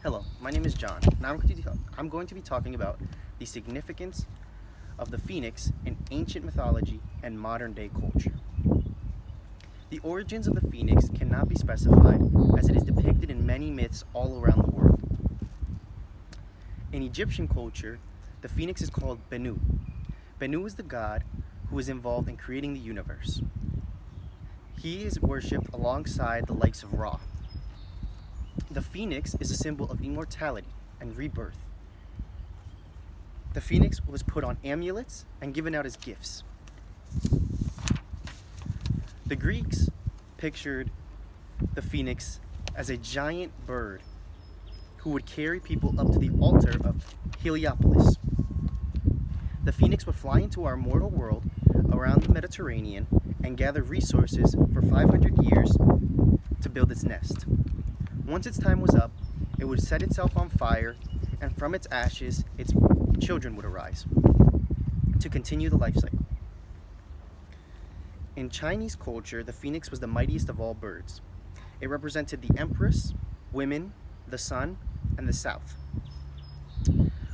Hello, my name is John, and I'm going to be talking about the significance of the phoenix in ancient mythology and modern day culture. The origins of the phoenix cannot be specified as it is depicted in many myths all around the world. In Egyptian culture, the phoenix is called Benu. Benu is the god who is involved in creating the universe. He is worshipped alongside the likes of Ra. The phoenix is a symbol of immortality and rebirth. The phoenix was put on amulets and given out as gifts. The Greeks pictured the phoenix as a giant bird who would carry people up to the altar of Heliopolis. The phoenix would fly into our mortal world around the Mediterranean and gather resources for 500 years to build its nest. Once its time was up, it would set itself on fire, and from its ashes, its children would arise to continue the life cycle. In Chinese culture, the phoenix was the mightiest of all birds. It represented the empress, women, the sun, and the south.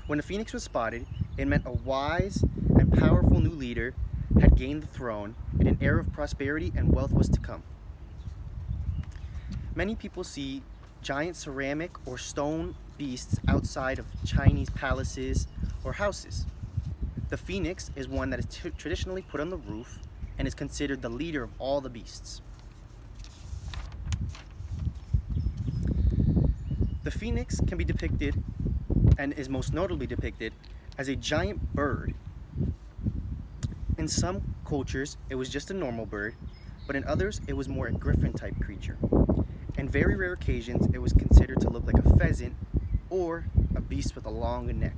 When the phoenix was spotted, it meant a wise and powerful new leader had gained the throne, and an era of prosperity and wealth was to come. Many people see giant ceramic or stone beasts outside of Chinese palaces or houses. The phoenix is one that is traditionally put on the roof and is considered the leader of all the beasts. The phoenix can be depicted, and is most notably depicted, as a giant bird. In some cultures, it was just a normal bird, but in others, it was more a griffin-type creature. In very rare occasions, it was considered to look like a pheasant or a beast with a long neck.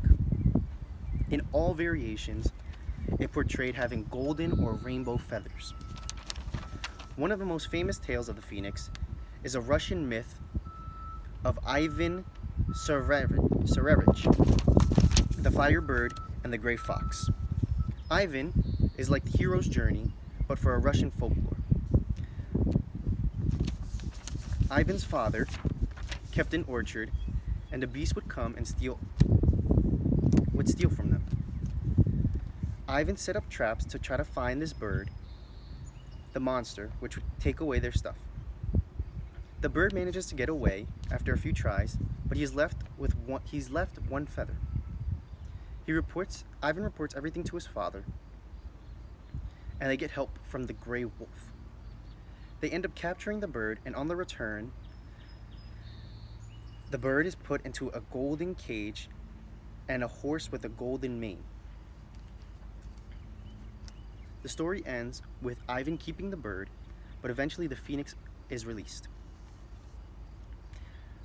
In all variations, it portrayed having golden or rainbow feathers. One of the most famous tales of the phoenix is a Russian myth of Ivan Tsarevich, the firebird and the gray fox. Ivan is like the hero's journey, but for a Russian folklore. Ivan's father kept an orchard, and a beast would come and steal from them. Ivan set up traps to try to find this bird, the monster, which would take away their stuff. The bird manages to get away after a few tries, but he's left one feather. Ivan reports everything to his father, and they get help from the gray wolf. They end up capturing the bird, and on the return, the bird is put into a golden cage and a horse with a golden mane. The story ends with Ivan keeping the bird, but eventually the phoenix is released.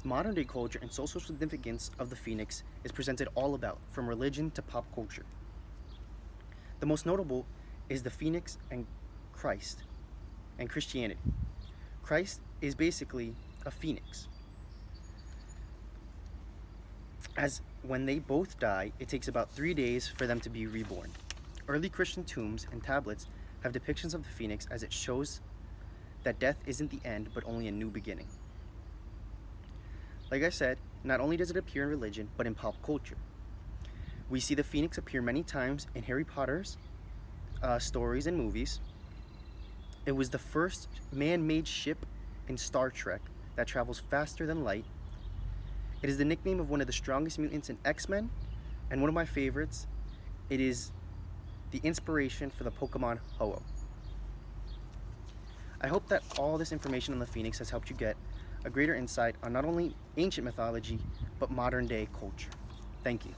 Modern day culture and social significance of the phoenix is presented all about, from religion to pop culture. The most notable is the phoenix and Christ and Christianity. Christ is basically a phoenix. As when they both die, it takes about 3 days for them to be reborn. Early Christian tombs and tablets have depictions of the phoenix, as it shows that death isn't the end, but only a new beginning. Like I said, not only does it appear in religion, but in pop culture. We see the phoenix appear many times in Harry Potter's stories and movies. It was the first man-made ship in Star Trek that travels faster than light. It is the nickname of one of the strongest mutants in X-Men, and one of my favorites. It is the inspiration for the Pokemon Ho-Oh. I hope that all this information on the phoenix has helped you get a greater insight on not only ancient mythology, but modern day culture. Thank you.